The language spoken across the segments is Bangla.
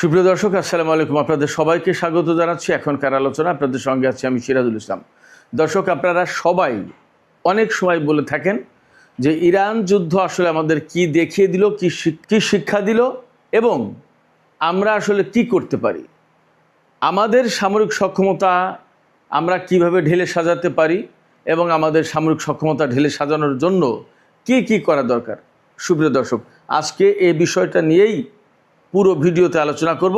সুপ্রিয় দর্শক, আসসালামু আলাইকুম। আপনাদের সবাইকে স্বাগত জানাচ্ছি এখনকার আলোচনা। আপনাদের সঙ্গে আছি আমি সিরাজুল ইসলাম। দর্শক, আপনারা সবাই অনেক সময় বলে থাকেন যে ইরান যুদ্ধ আসলে আমাদের কি দেখিয়ে দিল, কি শিক্ষা দিল এবং আমরা আসলে কি করতে পারি, আমাদের সামরিক সক্ষমতা আমরা কিভাবে ঢেলে সাজাতে পারি এবং আমাদের সামরিক সক্ষমতা ঢেলে সাজানোর জন্য কি কি করা দরকার। সুপ্রিয় দর্শক, আজকে এই বিষয়টা নিয়েই পুরো ভিডিওতে আলোচনা করব।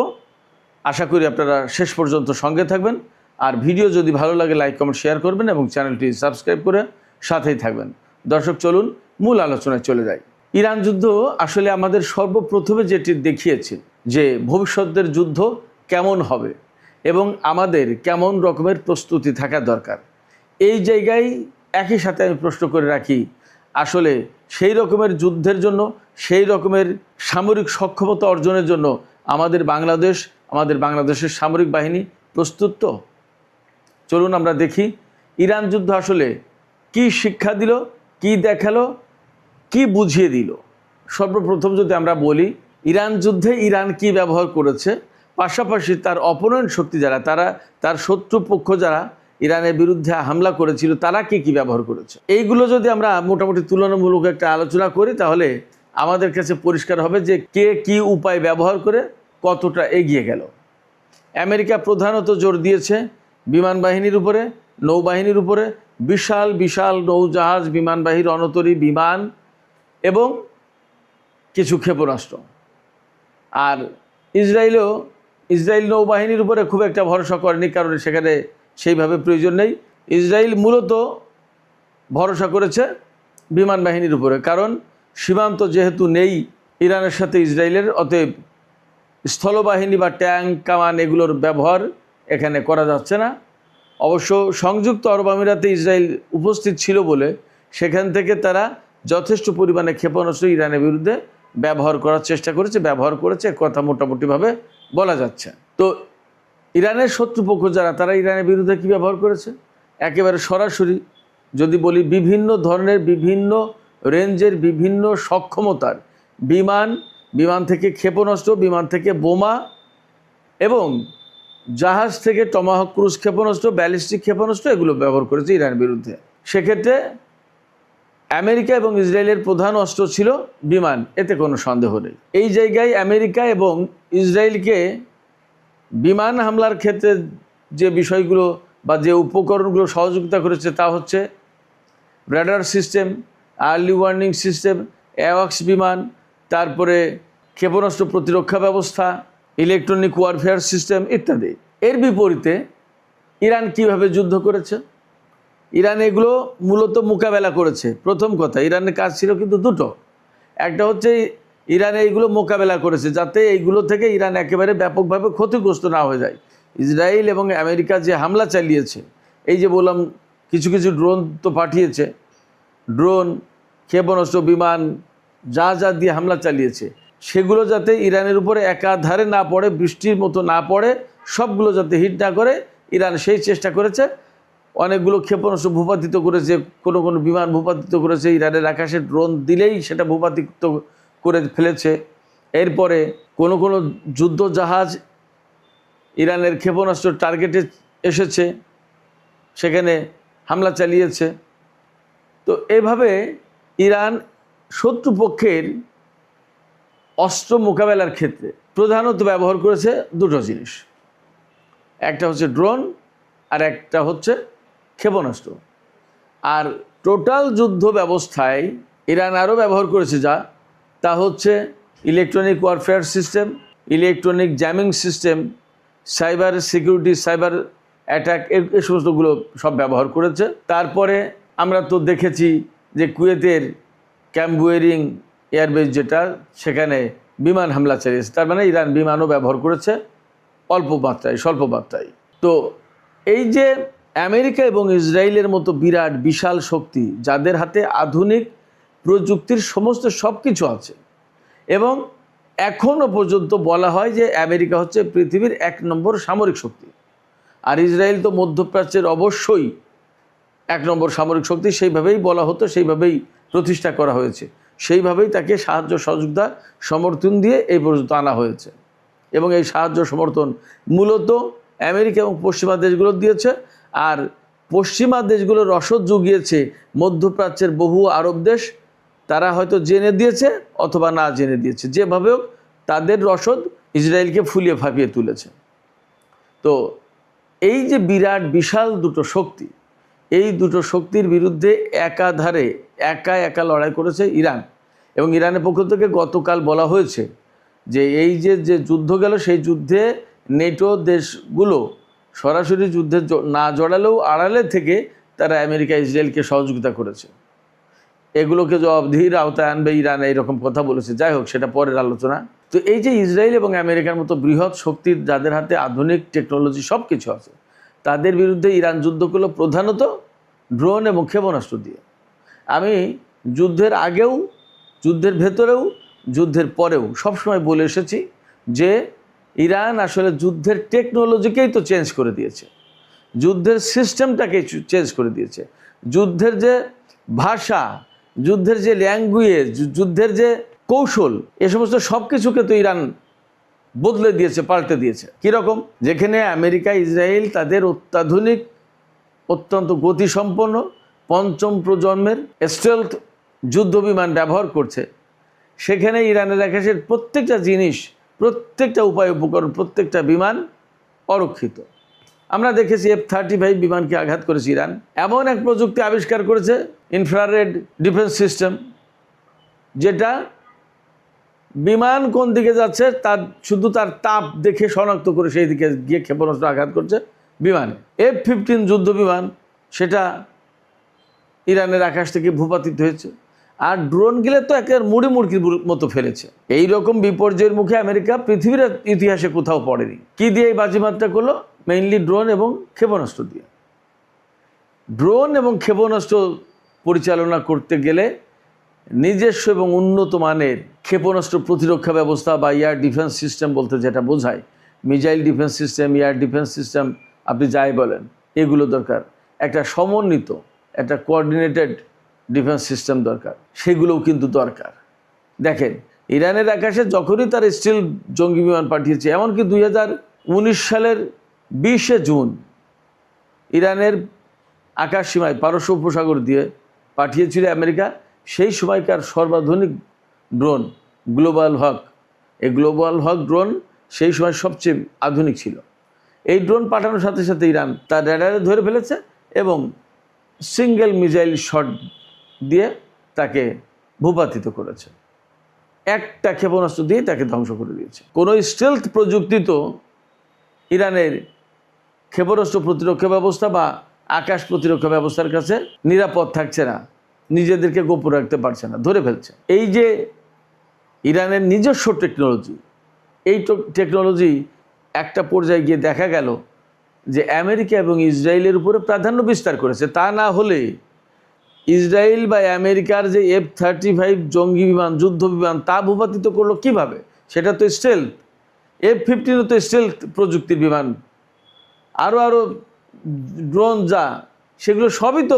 আশা করি আপনারা শেষ পর্যন্ত সঙ্গে থাকবেন। আর ভিডিও যদি ভালো লাগে লাইক কমেন্ট শেয়ার করবেন এবং চ্যানেলটি সাবস্ক্রাইব করে সাথেই থাকবেন। দর্শক, চলুন মূল আলোচনায় চলে যাই। ইরান যুদ্ধ আসলে আমাদের সর্বপ্রথমে যেটি দেখিয়েছে যে ভবিষ্যতের যুদ্ধ কেমন হবে এবং আমাদের কেমন রকমের প্রস্তুতি থাকা দরকার। এই জায়গায় একই সাথে আমি প্রশ্ন করে রাখি, আসলে সেই রকমের যুদ্ধের জন্য, সেই রকমের সামরিক সক্ষমতা অর্জনের জন্য আমাদের বাংলাদেশের সামরিক বাহিনী প্রস্তুত তো? চলুন আমরা দেখি ইরান যুদ্ধ আসলে কি শিক্ষা দিল, কি দেখালো, কি বুঝিয়ে দিল। সর্বপ্রথম যদি আমরা বলি, ইরান যুদ্ধে ইরান কি ব্যবহার করেছে, পাশাপাশি তার অপোনেন্ট শক্তি যারা, তার শত্রুপক্ষ যারা ইরানের বিরুদ্ধে হামলা করেছিল, তারা কি ব্যবহার করেছে, এইগুলো যদি আমরা মোটামুটি তুলনামূলক একটা আলোচনা করি, তাহলে আমাদের কাছে পরিষ্কার হবে যে কে কি উপায় ব্যবহার করে কতটা এগিয়ে গেল। আমেরিকা প্রধানত জোর দিয়েছে বিমান বাহিনীর উপরে, নৌবাহিনীর উপরে, বিশাল বিশাল নৌজাহাজ, বিমানবাহী রণতরী বিমান এবং কিছু ক্ষেপণাস্ত্র। আর ইসরায়েল নৌবাহিনীর উপরে খুব একটা ভরসা করেনি, কারণ সেখানে সেইভাবে প্রয়োজন নেই। ইসরায়েল মূলত ভরসা করেছে বিমান বাহিনীর উপরে, কারণ সীমান্ত যেহেতু নেই ইরানের সাথে ইসরায়েলের, অতএব স্থলবাহিনী বা ট্যাঙ্ক, কামান এগুলোর ব্যবহার এখানে করা যাচ্ছে না। অবশ্য সংযুক্ত আরব আমিরাতে ইসরায়েল উপস্থিত ছিল বলে সেখান থেকে তারা যথেষ্ট পরিমাণে ক্ষেপণাস্ত্র ইরানের বিরুদ্ধে ব্যবহার করার চেষ্টা ব্যবহার করেছে, কথা মোটামুটিভাবে বলা যাচ্ছে। তো ইরানের শত্রুপক্ষ যারা, তারা ইরানের বিরুদ্ধে কী ব্যবহার করেছে, একেবারে সরাসরি যদি বলি, বিভিন্ন ধরনের, বিভিন্ন রেঞ্জের, বিভিন্ন সক্ষমতার বিমান থেকে ক্ষেপণাস্ত্র, বিমান থেকে বোমা এবং জাহাজ থেকে টমাহক ক্রুজ ক্ষেপণাস্ত্র, ব্যালিস্টিক ক্ষেপণাস্ত্র, এগুলো ব্যবহার করেছে ইরানের বিরুদ্ধে। সেক্ষেত্রে আমেরিকা এবং ইসরায়েলের প্রধান অস্ত্র ছিল বিমান, এতে কোনো সন্দেহ নেই। এই জায়গায় আমেরিকা এবং ইসরায়েলকে বিমান হামলার ক্ষেত্রে যে বিষয়গুলো বা যে উপকরণগুলো সহযোগিতা করেছে তা হচ্ছে radar system, early warning system, অ্যাওয়াক্স বিমান, তারপরে ক্ষেপণাস্ত্র প্রতিরক্ষা ব্যবস্থা, ইলেকট্রনিক ওয়ারফেয়ার সিস্টেম ইত্যাদি। এর বিপরীতে ইরান কিভাবে যুদ্ধ করেছে? ইরান এগুলো মূলত মোকাবেলা করেছে। প্রথম কথা, ইরানের কাজ ছিল কিন্তু দুটো। একটা হচ্ছে ইরান এইগুলো মোকাবেলা করেছে যাতে এইগুলো থেকে ইরান একেবারে ব্যাপকভাবে ক্ষতিগ্রস্ত না হয়ে যায়। ইসরায়েল এবং আমেরিকা যে হামলা চালিয়েছে, এই যে বললাম কিছু কিছু ড্রোন তো পাঠিয়েছে, ড্রোন, ক্ষেপণাস্ত্র, বিমান, যা দিয়ে হামলা চালিয়েছে, সেগুলো যাতে ইরানের উপরে একাধারে না পড়ে, বৃষ্টির মতো না পড়ে, সবগুলো যাতে হিট না করে, ইরান সেই চেষ্টা করেছে। অনেকগুলো ক্ষেপণাস্ত্র ভূপাতিত করেছে, কোনো বিমান ভূপাতিত করেছে, ইরানের আকাশে ড্রোন দিলেই সেটা ভূপাতিত করে ফেলেছে। এরপরে কোনো যুদ্ধ জাহাজ ইরানের ক্ষেপণাস্ত্র টার্গেটে এসেছে, সেখানে হামলা চালিয়েছে। তো এভাবে ইরান শত্রুপক্ষের অস্ত্র মোকাবেলার ক্ষেত্রে প্রধানত ব্যবহার করেছে দুটো জিনিস, একটা হচ্ছে ড্রোন আর একটা হচ্ছে ক্ষেপণাস্ত্র। আর টোটাল যুদ্ধ ব্যবস্থায় ইরান আরও ব্যবহার করেছে তা হচ্ছে electronic warfare system, electronic jamming system, cyber security, cyber attack, এই সমস্তগুলো সব ব্যবহার করেছে। তারপরে আমরা তো দেখেছি যে কুয়েতের ক্যাম্প বুয়েরিং এয়ারবেস যেটা, সেখানে বিমান হামলা চালিয়েছে। তার মানে ইরান বিমানও ব্যবহার করেছে স্বল্প মাত্রায়। তো এই যে আমেরিকা এবং ইসরায়েলের মতো বিরাট বিশাল শক্তি, যাদের হাতে আধুনিক প্রযুক্তির সমস্ত সব কিছু আছে, এবং এখনও পর্যন্ত বলা হয় যে আমেরিকা হচ্ছে পৃথিবীর 1 নম্বর সামরিক শক্তি, আর ইসরায়েল তো মধ্যপ্রাচ্যের অবশ্যই 1 নম্বর সামরিক শক্তি, সেইভাবেই বলা হতো, সেইভাবেই প্রতিষ্ঠা করা হয়েছে, সেইভাবেই তাকে সাহায্য সহযোগিতা সমর্থন দিয়ে এই পর্যন্ত আনা হয়েছে। এবং এই সাহায্য সমর্থন মূলত আমেরিকা এবং পশ্চিমা দেশগুলো দিয়েছে। আর পশ্চিমা দেশগুলো রসদ জুগিয়েছে মধ্যপ্রাচ্যের বহু আরব দেশ, তারা হয়তো জেনে দিয়েছে অথবা না জেনে দিয়েছে, যেভাবে হোক তাদের রসদ ইসরায়েলকে ফুলিয়ে ফাঁপিয়ে তুলেছে। তো এই যে বিরাট বিশাল দুটো শক্তি, এই দুটো শক্তির বিরুদ্ধে একাধারে একা লড়াই করেছে ইরান। এবং ইরানের পক্ষ থেকে গতকাল বলা হয়েছে যে এই যে যুদ্ধ গেল, সেই যুদ্ধে নেটো দেশগুলো সরাসরি যুদ্ধে না জড়ালেও আড়ালে থেকে তারা আমেরিকা ইসরায়েলকে সহযোগিতা করেছে, এগুলোকে জবাবদিহির আওতায় আনবে ইরান, এইরকম কথা বলেছে। যাই হোক, সেটা পরের আলোচনা। তো এই যে ইসরায়েল এবং আমেরিকার মতো বৃহৎ শক্তির যাদের হাতে আধুনিক টেকনোলজি সব কিছু আছে, তাদের বিরুদ্ধে ইরান যুদ্ধ করলো প্রধানত ড্রোন এবং ক্ষেপণাস্ত্র দিয়ে। আমি যুদ্ধের আগেও, যুদ্ধের ভেতরেও, যুদ্ধের পরেও সবসময় বলে এসেছি যে ইরান আসলে যুদ্ধের টেকনোলজিকেই তো চেঞ্জ করে দিয়েছে, যুদ্ধের সিস্টেমটাকে চেঞ্জ করে দিয়েছে, যুদ্ধের যে ভাষা, যুদ্ধের যে ল্যাঙ্গুয়েজ, যুদ্ধের যে কৌশল, এ সমস্ত সব কিছুকে তো ইরান বদলে দিয়েছে, পাল্টে দিয়েছে। কীরকম? যেখানে আমেরিকা ইসরায়েল তাদের অত্যাধুনিক, অত্যন্ত গতিসম্পন্ন পঞ্চম প্রজন্মের স্টেলথ যুদ্ধ বিমান ব্যবহার করছে, সেখানে ইরানের আকাশের প্রত্যেকটা জিনিস, প্রত্যেকটা উপায় উপকরণ, প্রত্যেকটা বিমান অরক্ষিত। আমরা দেখেছি F-35 বিমানকে আঘাত করেছে ইরান। এমন এক প্রযুক্তি আবিষ্কার করেছে, ইনফ্রারেড ডিফেন্স সিস্টেম, যেটা বিমান কোন দিকে যাচ্ছে তার শুধু তার তাপ দেখে শনাক্ত করে সেই দিকে গিয়ে ক্ষেপণাস্ত্র আঘাত করছে বিমানে। F-15 যুদ্ধ বিমান, সেটা ইরানের আকাশ থেকে ভূপাতিত হয়েছে। আর ড্রোন গেলে তো একের মুড়ি মুড়কির মতো ফেলেছে। এই রকম বিপর্যয়ের মুখে আমেরিকা পৃথিবীর ইতিহাসে কোথাও পড়েনি। কি দিয়ে এই বাজিমাতটা করলো? মেইনলি ড্রোন এবং ক্ষেপণাস্ত্র দিয়ে। ড্রোন এবং ক্ষেপণাস্ত্র পরিচালনা করতে গেলে নিজস্ব এবং উন্নত মানের ক্ষেপণাস্ত্র প্রতিরক্ষা ব্যবস্থা বা এয়ার ডিফেন্স সিস্টেম বলতে যেটা বোঝায়, missile defence system, air defence system, আপনি যাই বলেন, এগুলো দরকার। একটা সমন্বিত, একটা কোঅর্ডিনেটেড ডিফেন্স সিস্টেম দরকার, সেগুলোও কিন্তু দরকার। দেখেন, ইরানের আকাশে যখনই তার স্টিল জঙ্গি বিমান পাঠিয়েছে, এমনকি 2019 সালের 20শে জুন ইরানের আকাশ সীমায় পারস্য উপসাগর দিয়ে পাঠিয়েছিল আমেরিকা সেই সময়কার সর্বাধুনিক ড্রোন গ্লোবাল হক। এই গ্লোবাল হক ড্রোন সেই সময় সবচেয়ে আধুনিক ছিল। এই ড্রোন পাঠানোর সাথে সাথে ইরান তার র্যাডারে ধরে ফেলেছে এবং সিঙ্গেল মিসাইল শট দিয়ে তাকে ভূপাতিত করেছে। একটা ক্ষেপণাস্ত্র দিয়ে তাকে ধ্বংস করে দিয়েছে। কোনো স্টেলথ প্রযুক্তি তো ইরানের ক্ষেপণাস্ত্র প্রতিরক্ষা ব্যবস্থা বা আকাশ প্রতিরক্ষা ব্যবস্থার কাছে নিরাপদ থাকছে না, নিজেদেরকে গোপন রাখতে পারছে না, ধরে ফেলছে। এই যে ইরানের নিজস্ব টেকনোলজি, এই টেকনোলজি একটা পর্যায়ে গিয়ে দেখা গেল যে আমেরিকা এবং ইসরায়েলের উপরে প্রাধান্য বিস্তার করেছে। তা না হলে ইসরায়েল বা আমেরিকার যে F-35 জঙ্গি বিমান, যুদ্ধ বিমান, তা ভূপাতিত করলো কিভাবে? সেটা তো স্টেলথ। F-15 তো স্টেলথ প্রযুক্তির বিমান। আরও ড্রোন যা, সেগুলো সবই তো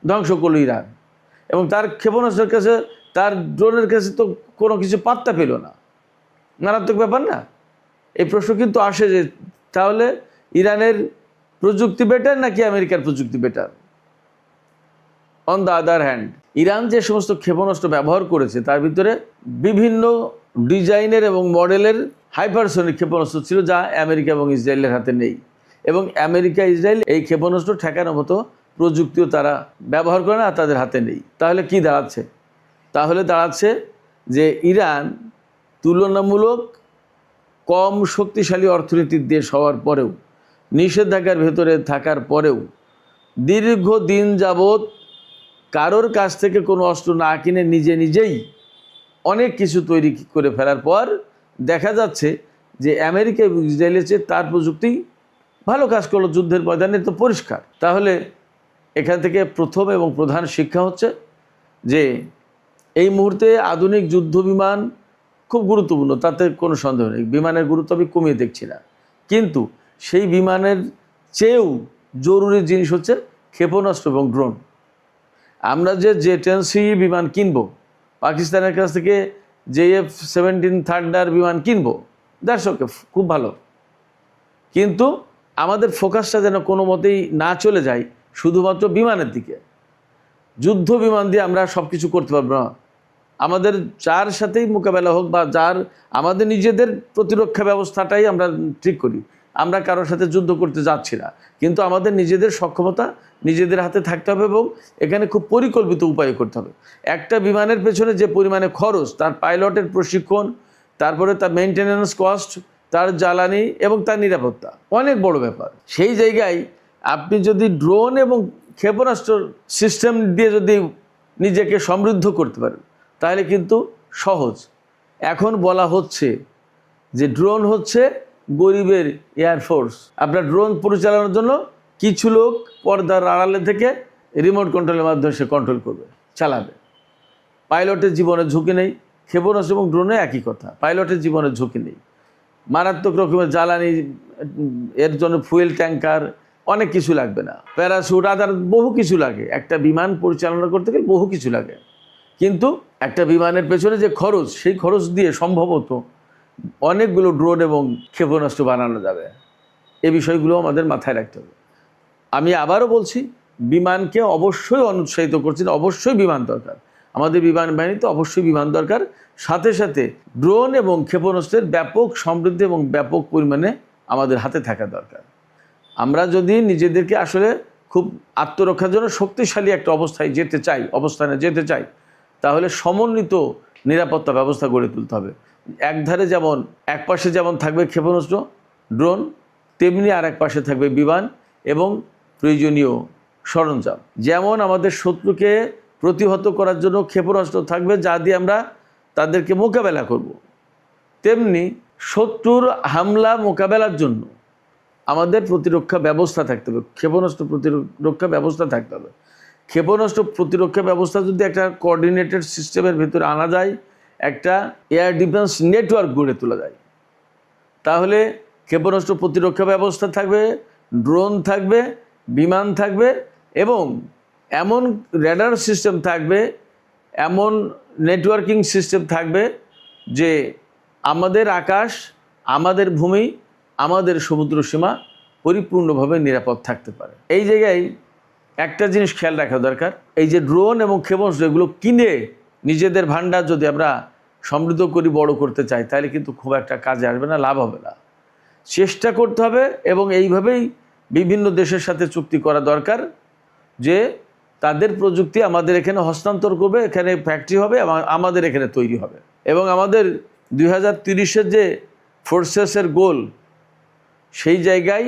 ধ্বংস করলো ইরান। এবং তার ক্ষেপণাস্ত্রের কাছে, তার ড্রোনের কাছে তো কোনো কিছু পাত্তা পেল না। মারাত্মক ব্যাপার না? এই প্রশ্ন কিন্তু আসে যে তাহলে ইরানের প্রযুক্তি বেটার নাকি আমেরিকার প্রযুক্তি better? On the other hand, Iran যে সমস্ত ক্ষেপণাস্ত্র ব্যবহার করেছে তার ভিতরে বিভিন্ন ডিজাইনের এবং মডেলের হাইপারসনিক ক্ষেপণাস্ত্র ছিল, যা আমেরিকা এবং ইসরায়েলের হাতে নেই। এবং আমেরিকা ইসরায়েল এই ক্ষেপণাস্ত্র ঠেকানোর মতো প্রযুক্তিও তারা ব্যবহার করে না, তাদের হাতে নেই। তাহলে কি দাঁড়াচ্ছে? তাহলে দাঁড়াচ্ছে যে ইরান তুলনামূলক কম শক্তিশালী অর্থনীতির দেশ হওয়ার পরেও, নিষেধাজ্ঞার ভেতরে থাকার পরেও, দীর্ঘদিন যাবৎ কারোর কাছ থেকে কোনো অস্ত্র না কিনে নিজেই অনেক কিছু তৈরি করে ফেলার পর দেখা যাচ্ছে যে আমেরিকা এবং ইসরায়েলের চেয়ে তার প্রযুক্তি ভালো কাজ করলো যুদ্ধের ময়দানে, তো পরিষ্কার। তাহলে এখান থেকে প্রথম এবং প্রধান শিক্ষা হচ্ছে যে এই মুহূর্তে আধুনিক যুদ্ধ বিমান খুব গুরুত্বপূর্ণ, তাতে কোনো সন্দেহ নেই। বিমানের গুরুত্ব আমি কমিয়ে দেখছি না, কিন্তু সেই বিমানের চেয়েও জরুরি জিনিস হচ্ছে ক্ষেপণাস্ত্র এবং ড্রোন। আমরা যে J-10C বিমান কিনবো, পাকিস্তানের কাছ থেকে যে F-17 থান্ডার বিমান কিনবো, দ্যাটস ওকে, খুব ভালো। কিন্তু আমাদের ফোকাসটা যেন কোনো মতেই না চলে যায় শুধুমাত্র বিমানের দিকে। যুদ্ধ বিমান দিয়ে আমরা সব কিছু করতে পারবো না। আমাদের যার সাথেই মোকাবেলা হোক বা যার আমাদের নিজেদের প্রতিরক্ষা ব্যবস্থাটাই আমরা ঠিক করি। আমরা কারোর সাথে যুদ্ধ করতে যাচ্ছি না, কিন্তু আমাদের নিজেদের সক্ষমতা নিজেদের হাতে থাকতে হবে এবং এখানে খুব পরিকল্পিত উপায়ে করতে হবে। একটা বিমানের পেছনে যে পরিমাণে খরচ, তার পাইলটের প্রশিক্ষণ, তারপরে তার মেনটেন্যান্স কস্ট, তার জ্বালানি এবং তার নিরাপত্তা অনেক বড় ব্যাপার। সেই জায়গায় আপনি যদি ড্রোন এবং ক্ষেপণাস্ত্র সিস্টেম দিয়ে যদি নিজেকে সমৃদ্ধ করতে পারেন তাহলে কিন্তু সহজ। এখন বলা হচ্ছে যে ড্রোন হচ্ছে গরিবের এয়ারফোর্স। আপনার ড্রোন পরিচালনার জন্য কিছু লোক পর্দার আড়ালে থেকে রিমোট কন্ট্রোলের মাধ্যমে সে কন্ট্রোল করবে, চালাবে। পাইলটের জীবনের ঝুঁকি নেই। ক্ষেপণাস্ত্র এবং ড্রোনে একই কথা, পাইলটের জীবনের ঝুঁকি নেই। মারাত্মক রকমের জ্বালানি, এর জন্য ফুয়েল ট্যাঙ্কার, অনেক কিছু লাগবে না, প্যারাশুট, আদার বহু কিছু লাগে। একটা বিমান পরিচালনা করতে গেলে বহু কিছু লাগে, কিন্তু একটা বিমানের পেছনে যে খরচ, সেই খরচ দিয়ে সম্ভবত অনেকগুলো ড্রোন এবং ক্ষেপণাস্ত্র বানানো যাবে। এই বিষয়গুলো আমাদের মাথায় রাখতে হবে। আমি আবারও বলছি, বিমানকে অবশ্যই অনুৎসাহিত করছি, অবশ্যই বিমান দরকার, আমাদের বিমান বাহিনীতে অবশ্যই বিমান দরকার। সাথে সাথে ড্রোন এবং ক্ষেপণাস্ত্রের ব্যাপক সমৃদ্ধি এবং ব্যাপক পরিমাণে আমাদের হাতে থাকা দরকার। আমরা যদি নিজেদেরকে আসলে খুব আত্মরক্ষার জন্য শক্তিশালী একটা অবস্থানে যেতে চাই, তাহলে সমন্বিত নিরাপত্তা ব্যবস্থা গড়ে তুলতে হবে। একধারে যেমন এক পাশে যেমন থাকবে ক্ষেপণাস্ত্র, ড্রোন, তেমনি আর এক পাশে থাকবে বিমান এবং প্রয়োজনীয় সরঞ্জাম। যেমন আমাদের শত্রুকে প্রতিহত করার জন্য ক্ষেপণাস্ত্র থাকবে যা দিয়ে আমরা তাদেরকে মোকাবেলা করব, তেমনি শত্রুর হামলা মোকাবেলার জন্য আমাদের প্রতিরক্ষা ব্যবস্থা থাকতে হবে, ক্ষেপণাস্ত্র প্রতিরক্ষা ব্যবস্থা থাকতে হবে। ক্ষেপণাস্ত্র প্রতিরক্ষা ব্যবস্থা যদি একটা কোঅর্ডিনেটেড সিস্টেমের ভিতরে আনা যায়, একটা এয়ার ডিফেন্স নেটওয়ার্ক গড়ে তোলা যায়, তাহলে ক্ষেপণাস্ত্র প্রতিরক্ষা ব্যবস্থা থাকবে, ড্রোন থাকবে, বিমান থাকবে এবং এমন রেডার সিস্টেম থাকবে, এমন নেটওয়ার্কিং সিস্টেম থাকবে যে আমাদের আকাশ, আমাদের ভূমি, আমাদের সমুদ্র সীমা পরিপূর্ণভাবে নিরাপদ থাকতে পারে। এই জায়গায় একটা জিনিস খেয়াল রাখা দরকার, এই যে ড্রোন এবং ক্ষেপণাস্ত্র এগুলো কিনে নিজেদের ভান্ডার যদি আমরা সমৃদ্ধ করি, বড় করতে চাই, তাহলে কিন্তু খুব একটা কাজে আসবে না, লাভ হবে না। চেষ্টা করতে হবে এবং এইভাবেই বিভিন্ন দেশের সাথে চুক্তি করা দরকার যে তাদের প্রযুক্তি আমাদের এখানে হস্তান্তর করবে, এখানে ফ্যাক্টরি হবে, আমাদের এখানে তৈরি হবে। এবং আমাদের 2030-এর যে ফোর্সেসের গোল, সেই জায়গায়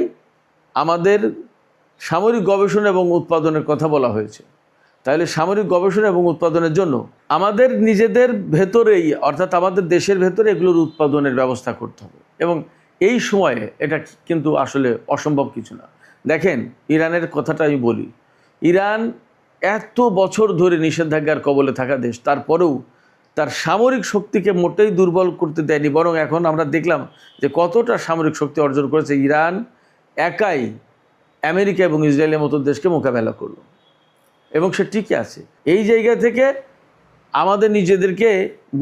আমাদের সামরিক গবেষণা এবং উৎপাদনের কথা বলা হয়েছে। তাহলে সামরিক গবেষণা এবং উৎপাদনের জন্য আমাদের নিজেদের ভেতরেই, অর্থাৎ আমাদের দেশের ভেতরে এগুলোর উৎপাদনের ব্যবস্থা করতে হবে। এবং এই সময়ে এটা কিন্তু আসলে অসম্ভব কিছু না। দেখেন, ইরানের কথাটা আমি বলি, ইরান এত বছর ধরে নিষেধাজ্ঞার কবলে থাকা দেশ, তারপরেও তার সামরিক শক্তিকে মোটেই দুর্বল করতে দেয়নি, বরং এখন আমরা দেখলাম যে কতটা সামরিক শক্তি অর্জন করেছে। ইরান একাই আমেরিকা এবং ইসরায়েলের মতো দেশকে মোকাবেলা করলো এবং সে টিকে আছে। এই জায়গা থেকে আমাদের নিজেদেরকে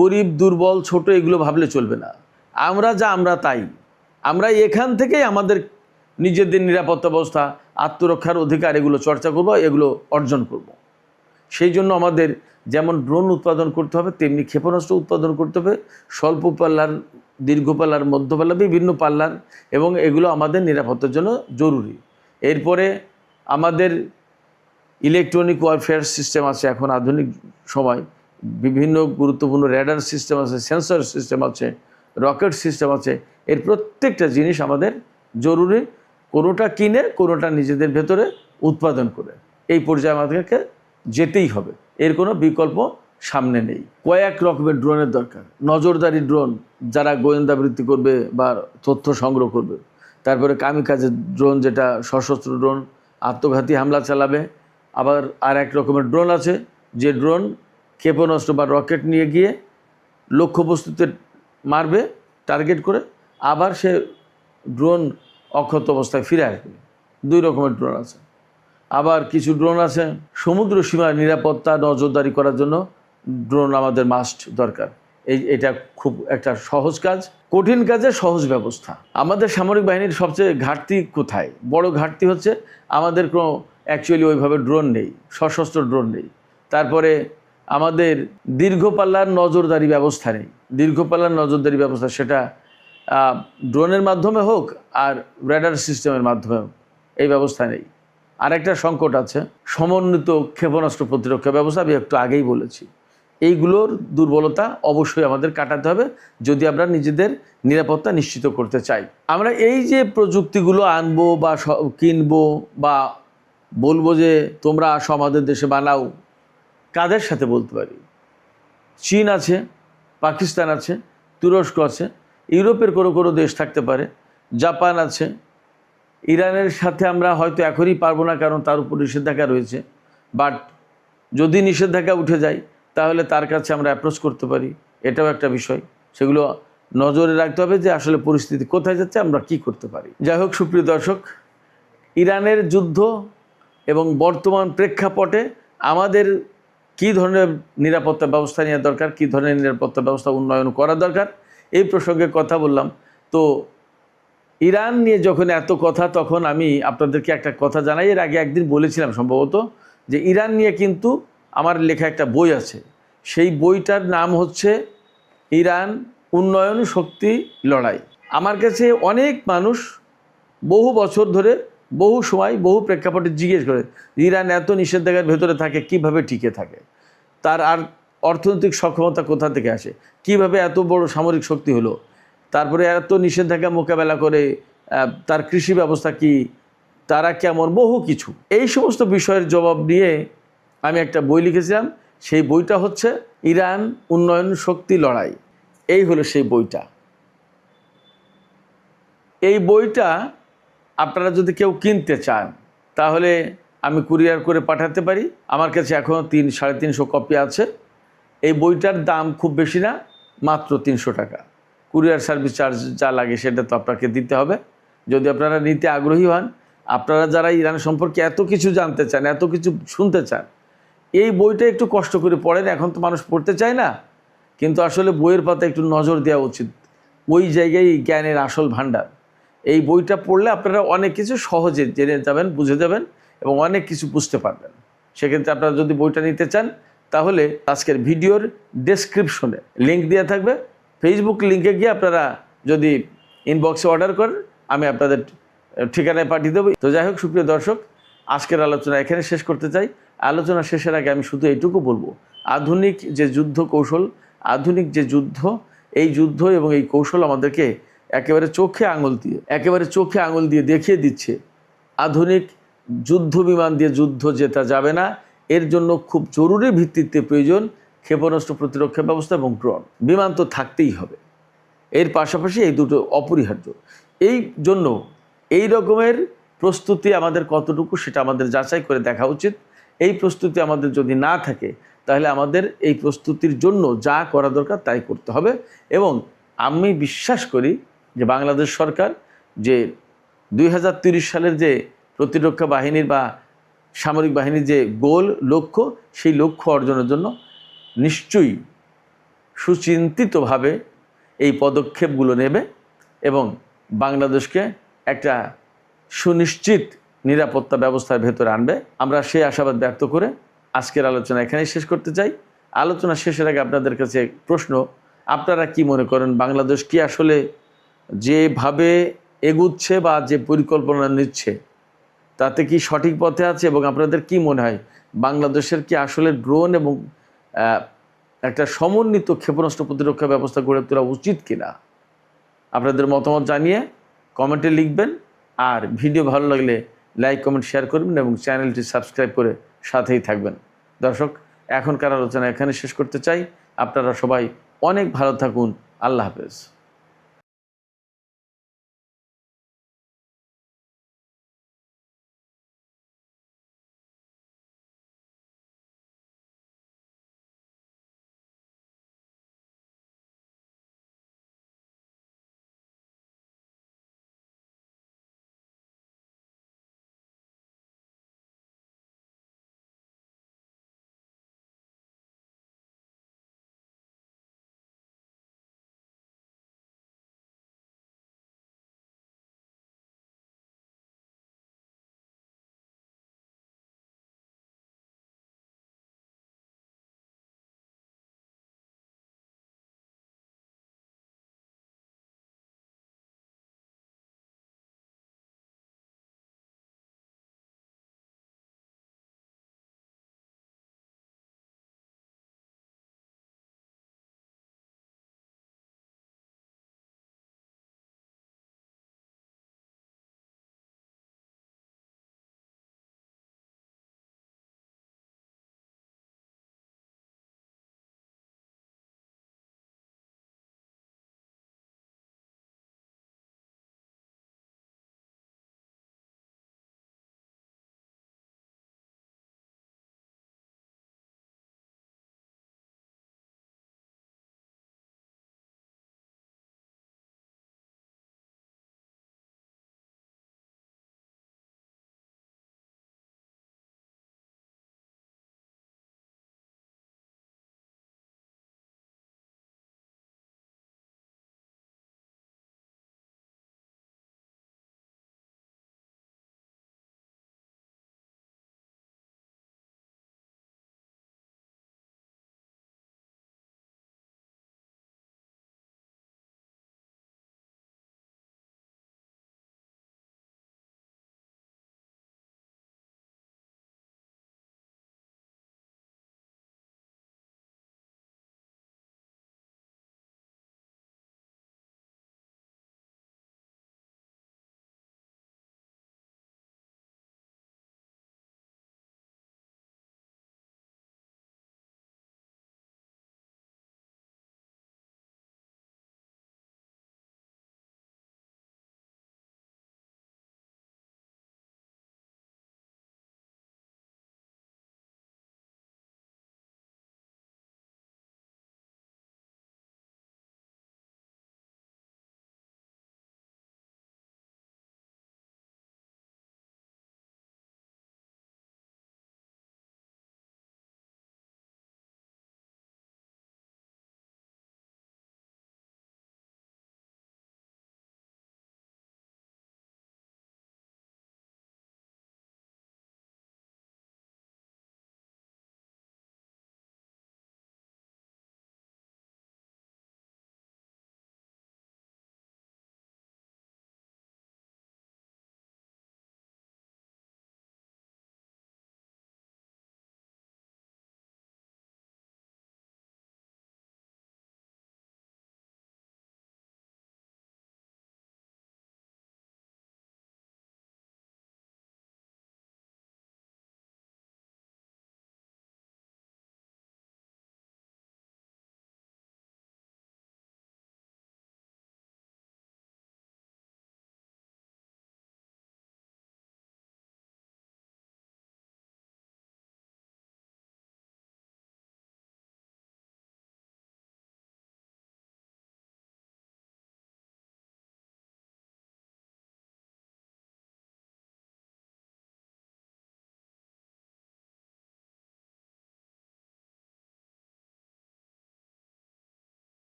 গরিব, দুর্বল, ছোট এগুলো ভাবলে চলবে না। আমরা যা আমরা তাই, আমরা এখান থেকেই আমাদের নিজেদের নিরাপত্তা ব্যবস্থা, আত্মরক্ষার অধিকার এগুলো চর্চা করব, এগুলো অর্জন করব। সেই জন্য আমাদের যেমন ড্রোন উৎপাদন করতে হবে, তেমনি ক্ষেপণাস্ত্র উৎপাদন করতে হবে, স্বল্প পাল্লার, দীর্ঘ পাল্লার, মধ্য পাল্লার, বিভিন্ন পাল্লার, এবং এগুলো আমাদের নিরাপত্তার জন্য জরুরি। এরপরে আমাদের ইলেকট্রনিক ওয়ারফেয়ার সিস্টেম আছে, এখন আধুনিক সময় বিভিন্ন গুরুত্বপূর্ণ রেডার সিস্টেম আছে, সেন্সর সিস্টেম আছে, রকেট সিস্টেম আছে। এর প্রত্যেকটা জিনিস আমাদের জরুরি, কোনোটা কিনে কোনোটা নিজেদের ভেতরে উৎপাদন করে এই পর্যায়ে আমাদেরকে যেতেই হবে, এর কোনো বিকল্প সামনে নেই। কয়েক রকমের ড্রোনের দরকার। নজরদারি ড্রোন, যারা গোয়েন্দাবৃত্তি করবে বা তথ্য সংগ্রহ করবে। তারপরে কামিকাজে ড্রোন, যেটা সশস্ত্র ড্রোন, আত্মঘাতী হামলা চালাবে। আবার আর এক রকমের ড্রোন আছে যে ড্রোন ক্ষেপণাস্ত্র বা রকেট নিয়ে গিয়ে লক্ষ্যবস্তুতে মারবে টার্গেট করে, আবার সে ড্রোন অক্ষত অবস্থায় ফিরে আসবে। দুই রকমের ড্রোন আছে। আবার কিছু ড্রোন আছে সমুদ্র সীমার নিরাপত্তা নজরদারি করার জন্য, ড্রোন আমাদের মাস্ট দরকার। এটা খুব একটা সহজ কাজ, কঠিন কাজের সহজ ব্যবস্থা। আমাদের সামরিক বাহিনীর সবচেয়ে ঘাটতি কোথায়? বড় ঘাটতি হচ্ছে আমাদের কোনো অ্যাকচুয়ালি ওইভাবে ড্রোন নেই, সশস্ত্র ড্রোন নেই। তারপরে আমাদের দীর্ঘপাল্লার নজরদারি ব্যবস্থা নেই। দীর্ঘপাল্লার নজরদারি ব্যবস্থা সেটা ড্রোনের মাধ্যমে হোক আর রেডার সিস্টেমের মাধ্যমে হোক, এই ব্যবস্থা নেই। আরেকটা সংকট আছে সমন্বিত ক্ষেপণাস্ত্র প্রতিরক্ষা ব্যবস্থা, আমি একটু আগেই বলেছি। এইগুলোর দুর্বলতা অবশ্যই আমাদের কাটাতে হবে যদি আমরা নিজেদের নিরাপত্তা নিশ্চিত করতে চাই। আমরা এই যে প্রযুক্তিগুলো আনবো বা কিনবো বা বলবো যে তোমরা আসো আমাদের দেশে বানাও, কাদের সাথে বলতে পারি? চীন আছে, পাকিস্তান আছে, তুরস্ক আছে, ইউরোপের কোনো দেশ থাকতে পারে, জাপান আছে। ইরানের সাথে আমরা হয়তো এখনই পারবো না, কারণ তার উপর নিষেধাজ্ঞা রয়েছে। বাট যদি নিষেধাজ্ঞা উঠে যায় তাহলে তার কাছে আমরা অ্যাপ্রোচ করতে পারি, এটাও একটা বিষয়। সেগুলো নজরে রাখতে হবে যে আসলে পরিস্থিতি কোথায় যাচ্ছে, আমরা কি করতে পারি। যাই হোক, সুপ্রিয় দর্শক, ইরানের যুদ্ধ এবং বর্তমান প্রেক্ষাপটে আমাদের কী ধরনের নিরাপত্তা ব্যবস্থা নেওয়া দরকার, কী ধরনের নিরাপত্তা ব্যবস্থা উন্নয়ন করা দরকার, এই প্রসঙ্গে কথা বললাম। তো ইরান নিয়ে যখন এত কথা, তখন আমি আপনাদেরকে একটা কথা জানাই। এর আগে একদিন বলেছিলাম সম্ভবত, যে ইরান নিয়ে কিন্তু আমার লেখা একটা বই আছে। সেই বইটার নাম হচ্ছে ইরান উন্নয়ন শক্তি লড়াই। আমার কাছে অনেক মানুষ বহু বছর ধরে, বহু সময়, বহু প্রেক্ষাপটে জিজ্ঞেস করে ইরান এত নিষেধাজ্ঞার ভেতরে থাকে, কিভাবে টিকে থাকে, তার আর অর্থনৈতিক সক্ষমতা কোথা থেকে আসে, কিভাবে এত বড় সামরিক শক্তি হলো, তারপরে এত নিষেধাজ্ঞা মোকাবেলা করে তার কৃষি ব্যবস্থা কি, তারা কেমন, বহু কিছু। এই সমস্ত বিষয়ের জবাব নিয়ে আমি একটা বই লিখেছিলাম। সেই বইটা হচ্ছে ইরান উন্নয়ন শক্তি লড়াই। এই হলো সেই বইটা। এই বইটা আপনারা যদি কেউ কিনতে চান তাহলে আমি কুরিয়ার করে পাঠাতে পারি। আমার কাছে এখনও 300-350 কপি আছে। এই বইটার দাম খুব বেশি না, মাত্র 300 টাকা। কুরিয়ার সার্ভিস চার্জ যা লাগে সেটা তো আপনাকে দিতে হবে। যদি আপনারা নিতে আগ্রহী হন, আপনারা যারা ইরান সম্পর্কে এত কিছু জানতে চান, এত কিছু শুনতে চান, এই বইটা একটু কষ্ট করে পড়েন। এখন তো মানুষ পড়তে চায় না, কিন্তু আসলে বইয়ের পাতা একটু নজর দেওয়া উচিত। ওই জায়গায় জ্ঞানের আসল ভাণ্ডার। এই বইটা পড়লে আপনারা অনেক কিছু সহজে জেনে যাবেন, বুঝে যাবেন এবং অনেক কিছু বুঝতে পারবেন। সেক্ষেত্রে আপনারা যদি বইটা নিতে চান তাহলে আজকের ভিডিওর ডেসক্রিপশনে লিঙ্ক দেওয়া থাকবে। ফেসবুক লিঙ্কে গিয়ে আপনারা যদি ইনবক্সে অর্ডার করেন, আমি আপনাদের ঠিকানায় পাঠিয়ে দেবো। তো যাই হোক, সুপ্রিয় দর্শক, আজকের আলোচনা এখানে শেষ করতে চাই। আলোচনা শেষের আগে আমি শুধু এইটুকু বলবো, আধুনিক যে যুদ্ধ কৌশল, আধুনিক যে যুদ্ধ, এই যুদ্ধ এবং এই কৌশল আমাদেরকে একেবারে চোখে আঙুল দিয়ে দেখিয়ে দিচ্ছে আধুনিক যুদ্ধ বিমান দিয়ে যুদ্ধ জেতা যাবে না। এর জন্য খুব জরুরি ভিত্তিতে প্রয়োজন ক্ষেপণাস্ত্র প্রতিরক্ষা ব্যবস্থা এবং ড্রোন। বিমান তো থাকতেই হবে, এর পাশাপাশি এই দুটো অপরিহার্য। এই জন্য এই রকমের প্রস্তুতি আমাদের কতটুকু, সেটা আমাদের যাচাই করে দেখা উচিত। এই প্রস্তুতি আমাদের যদি না থাকে তাহলে আমাদের এই প্রস্তুতির জন্য যা করা দরকার তাই করতে হবে। এবং আমি বিশ্বাস করি যে বাংলাদেশ সরকার যে 2030 সালের যে প্রতিরক্ষা বাহিনীর বা সামরিক বাহিনীর যে গোল, লক্ষ্য, সেই লক্ষ্য অর্জনের জন্য নিশ্চয়ই সুচিন্তিতভাবে এই পদক্ষেপগুলো নেবে এবং বাংলাদেশকে একটা সুনিশ্চিত নিরাপত্তা ব্যবস্থার ভেতরে আনবে। আমরা সেই আশাবাদ ব্যক্ত করে আজকের আলোচনা এখানেই শেষ করতে চাই। আলোচনা শেষের আগে আপনাদের কাছে প্রশ্ন, আপনারা কি মনে করেন বাংলাদেশ কি আসলে যেভাবে এগুচ্ছে বা যে পরিকল্পনা নিচ্ছে তাতে কি সঠিক পথে আছে? এবং আপনাদের কি মনে হয় বাংলাদেশের কি আসলে ড্রোন এবং একটা সমন্বিত ক্ষেপণাস্ত্র প্রতিরক্ষা ব্যবস্থা গড়ে তোলা উচিত কিনা? আপনাদের মতামত জানিয়ে কমেন্টে লিখবেন। আর ভিডিও ভালো লাগলে লাইক, কমেন্ট, শেয়ার করবেন এবং চ্যানেলটি সাবস্ক্রাইব করে সাথেই থাকবেন। দর্শক, এখনকার আলোচনা এখানে শেষ করতে চাই। আপনারা সবাই অনেক ভালো থাকুন। আল্লাহ হাফেজ।